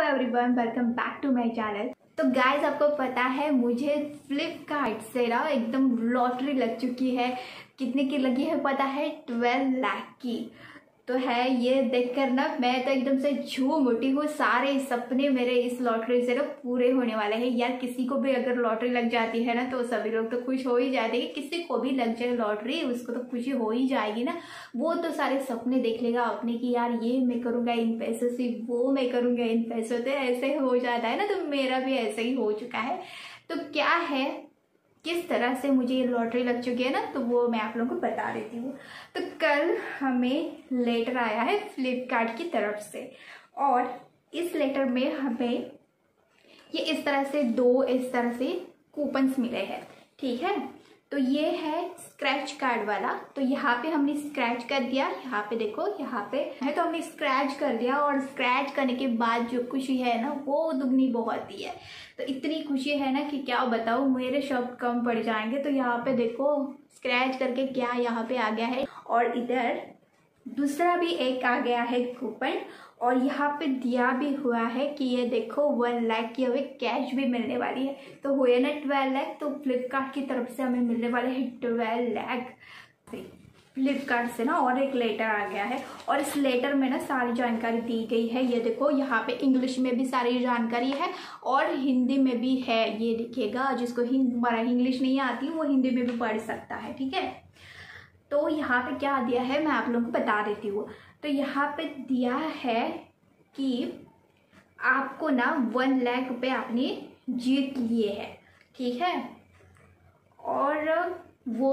Everyone, welcome back to my channel. तो guys, आपको पता है मुझे फ्लिपकार्ट से ना एकदम लॉटरी लग चुकी है। कितने की लगी है पता है? 12 लाख की। तो है ये देखकर ना मैं तो एकदम से झूम उठी हूँ। सारे सपने मेरे इस लॉटरी से ना पूरे होने वाले हैं। यार किसी को भी अगर लॉटरी लग जाती है ना तो सभी लोग तो खुश हो ही जाते हैं। किसी को भी लग जाए लॉटरी उसको तो खुशी हो ही जाएगी ना। वो तो सारे सपने देख लेगा अपने कि यार ये मैं करूँगा इन पैसों से, वो मैं करूँगा इन पैसों से, ऐसे हो जाता है ना। तो मेरा भी ऐसे ही हो चुका है। तो क्या है, किस तरह से मुझे ये लॉटरी लग चुकी है ना, तो वो मैं आप लोगों को बता देती हूँ। तो कल हमें लेटर आया है फ्लिपकार्ट की तरफ से, और इस लेटर में हमें ये इस तरह से कूपन्स मिले हैं। ठीक है, तो ये है स्क्रैच कार्ड वाला। तो यहाँ पे हमने स्क्रैच कर दिया, यहाँ पे देखो, यहाँ पे है तो हमने स्क्रैच कर दिया। और स्क्रैच करने के बाद जो खुशी है ना वो दुगनी बहुत ही है। तो इतनी खुशी है ना कि क्या बताऊँ, मेरे शब्द कम पड़ जाएंगे। तो यहाँ पे देखो स्क्रैच करके क्या यहाँ पे आ गया है, और इधर दूसरा भी एक आ गया है कूपन। और यहाँ पे दिया भी हुआ है कि ये देखो 1 लाख की हमें कैश भी मिलने वाली है। तो हुए ना 12 लाख, तो फ्लिपकार्ट की तरफ से हमें मिलने वाले हैं 12 लाख फ्लिपकार्ट से ना। और एक लेटर आ गया है, और इस लेटर में ना सारी जानकारी दी गई है। ये देखो यहाँ पे इंग्लिश में भी सारी जानकारी है और हिंदी में भी है। ये दिखेगा, जिसको इंग्लिश नहीं आती वो हिंदी में भी पढ़ सकता है। ठीक है, तो यहाँ पे क्या दिया है मैं आप लोगों को बता देती हूँ। तो यहाँ पे दिया है कि आपको ना 1 लाख रुपए आपने जीत लिए हैं। ठीक है, और वो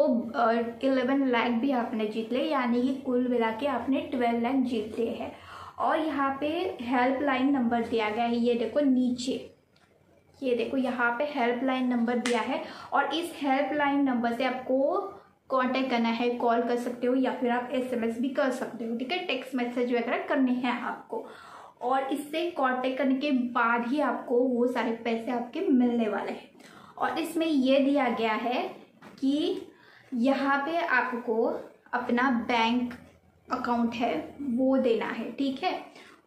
11 लाख भी आपने जीत ले, यानी कि कुल मिला के आपने 12 लाख जीत लिए हैं। और यहाँ पे हेल्पलाइन नंबर दिया गया है। ये देखो नीचे, ये देखो यहाँ पे हेल्पलाइन नंबर दिया है, और इस हेल्पलाइन नंबर से आपको कांटेक्ट करना है। कॉल कर सकते हो या फिर आप SMS भी कर सकते हो। ठीक है, टेक्स्ट मैसेज वगैरह करने हैं आपको, और इससे कांटेक्ट करने के बाद ही आपको वो सारे पैसे आपके मिलने वाले हैं। और इसमें ये दिया गया है कि यहाँ पे आपको अपना बैंक अकाउंट है वो देना है। ठीक है,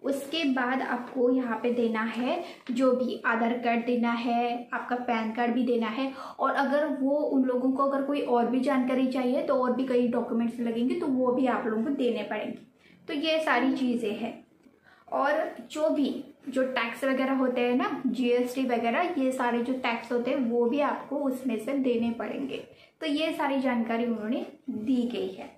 उसके बाद आपको यहाँ पे देना है जो भी आधार कार्ड देना है, आपका पैन कार्ड भी देना है। और अगर वो उन लोगों को अगर कोई और भी जानकारी चाहिए तो और भी कई डॉक्यूमेंट्स लगेंगे, तो वो भी आप लोगों को देने पड़ेंगे। तो ये सारी चीज़ें हैं। और जो टैक्स वगैरह होते हैं ना, GST वगैरह, ये सारे जो टैक्स होते हैं वो भी आपको उसमें से देने पड़ेंगे। तो ये सारी जानकारी उन्होंने दी गई है।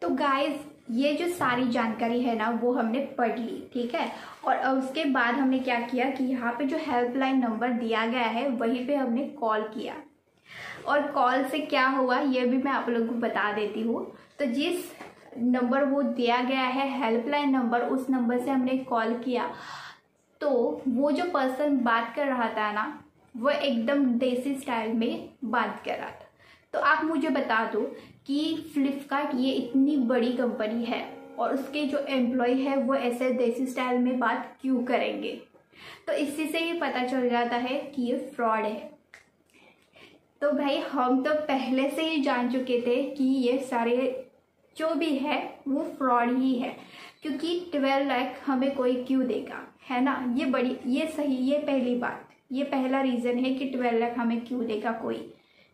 तो गाइज, ये जो सारी जानकारी है ना वो हमने पढ़ ली। ठीक है, और उसके बाद हमने क्या किया कि यहाँ पे जो हेल्पलाइन नंबर दिया गया है वहीं पे हमने कॉल किया। और कॉल से क्या हुआ ये भी मैं आप लोगों को बता देती हूँ। तो जिस नंबर वो दिया गया है हेल्पलाइन नंबर, उस नंबर से हमने कॉल किया, तो वो जो पर्सन बात कर रहा था ना वो एकदम देसी स्टाइल में बात कर रहा था। तो आप मुझे बता दो कि फ्लिपकार्ट ये इतनी बड़ी कंपनी है और उसके जो एम्प्लॉय है वो ऐसे देसी स्टाइल में बात क्यों करेंगे। तो इसी से ही पता चल जाता है कि ये फ्रॉड है। तो भाई हम तो पहले से ही जान चुके थे कि ये सारे जो भी है वो फ्रॉड ही है, क्योंकि 12 लाख हमें कोई क्यों देगा, है ना। ये सही, ये पहली बात, ये पहला रीज़न है कि 12 लाख हमें क्यों देगा कोई,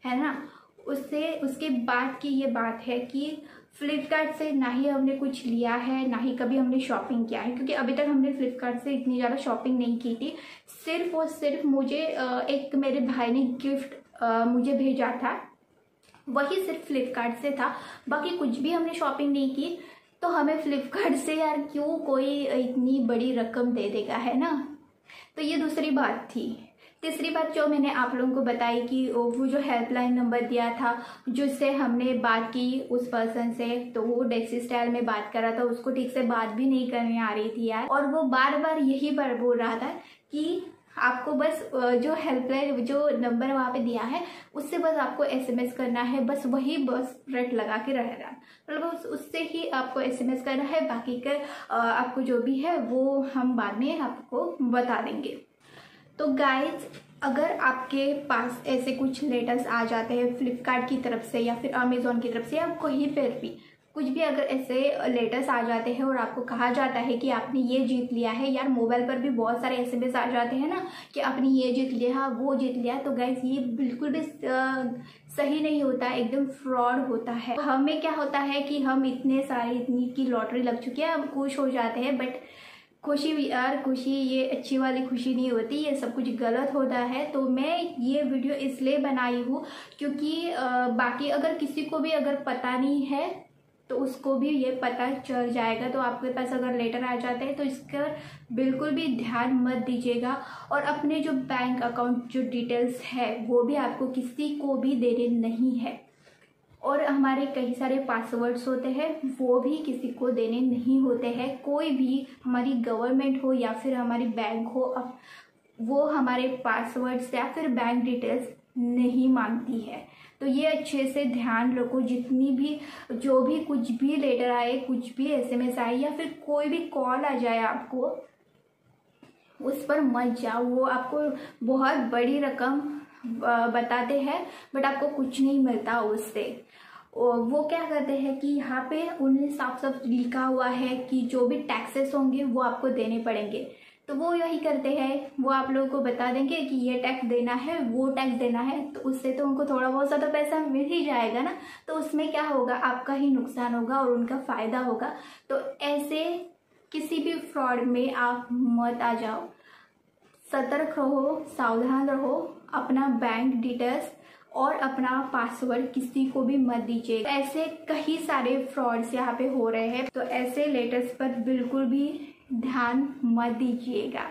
है ना। उसके बाद की ये बात है कि फ्लिपकार्ट से ना ही हमने कुछ लिया है, ना ही कभी हमने शॉपिंग किया है, क्योंकि अभी तक हमने फ्लिपकार्ट से इतनी ज़्यादा शॉपिंग नहीं की थी। सिर्फ और सिर्फ मुझे एक मेरे भाई ने गिफ्ट मुझे भेजा था, वही सिर्फ फ्लिपकार्ट से था। बाकी कुछ भी हमने शॉपिंग नहीं की। तो हमें फ्लिपकार्ट से यार क्यों कोई इतनी बड़ी रकम दे देगा, है ना। तो ये दूसरी बात थी। तीसरी बात जो मैंने आप लोगों को बताई कि वो जो हेल्पलाइन नंबर दिया था जिससे हमने बात की उस पर्सन से, तो वो डेक्सी स्टाइल में बात कर रहा था, उसको ठीक से बात भी नहीं करने आ रही थी यार। और वो बार बार यही बार बोल रहा था कि आपको बस जो हेल्पलाइन जो नंबर वहाँ पे दिया है उससे बस आपको SMS करना है, बस वही बस रट लगा के रहेगा, मतलब उससे ही आपको SMS करना है। बाकी का आपको जो भी है वो हम बाद में आपको बता देंगे। तो गाइज, अगर आपके पास ऐसे कुछ लेटर्स आ जाते हैं फ्लिपकार्ट की तरफ से या फिर अमेज़ॉन की तरफ से या कहीं पर भी, कुछ भी अगर ऐसे लेटर्स आ जाते हैं और आपको कहा जाता है कि आपने ये जीत लिया है, यार मोबाइल पर भी बहुत सारे SMS आ जाते हैं ना कि आपने ये जीत लिया, वो जीत लिया, तो गाइस ये बिल्कुल भी सही नहीं होता है, एकदम फ्रॉड होता है। हमें क्या होता है कि हम इतनी की लॉटरी लग चुकी है, हम खुश हो जाते हैं, बट खुशी भी यार खुशी ये अच्छी वाली खुशी नहीं होती, ये सब कुछ गलत होता है। तो मैं ये वीडियो इसलिए बनाई हूँ क्योंकि बाकी अगर किसी को भी अगर पता नहीं है तो उसको भी ये पता चल जाएगा। तो आपके पास अगर लेटर आ जाते हैं तो इसका बिल्कुल भी ध्यान मत दीजिएगा, और अपने जो बैंक अकाउंट जो डिटेल्स है वो भी आपको किसी को भी देने नहीं है, और हमारे कई सारे पासवर्ड्स होते हैं वो भी किसी को देने नहीं होते हैं। कोई भी हमारी गवर्नमेंट हो या फिर हमारी बैंक हो, अब वो हमारे पासवर्ड्स या फिर बैंक डिटेल्स नहीं मांगती है। तो ये अच्छे से ध्यान रखो, जितनी भी जो भी कुछ भी लेटर आए, कुछ भी SMS आए या फिर कोई भी कॉल आ जाए आपको, उस पर मत जाओ। वो आपको बहुत बड़ी रकम बताते हैं बट आपको कुछ नहीं मिलता उससे। वो क्या करते हैं कि यहाँ पे उन्हें साफ साफ लिखा हुआ है कि जो भी टैक्सेस होंगे वो आपको देने पड़ेंगे, तो वो यही करते हैं, वो आप लोगों को बता देंगे कि ये टैक्स देना है, वो टैक्स देना है, तो उससे तो उनको थोड़ा बहुत सा तो पैसा मिल ही जाएगा ना। तो उसमें क्या होगा, आपका ही नुकसान होगा और उनका फ़ायदा होगा। तो ऐसे किसी भी फ्रॉड में आप मत आ जाओ, सतर्क रहो, सावधान रहो, अपना बैंक डिटेल्स और अपना पासवर्ड किसी को भी मत दीजिए। ऐसे कई सारे फ्रॉड्स यहाँ पे हो रहे हैं, तो ऐसे लेटर्स पर बिल्कुल भी ध्यान मत दीजिएगा।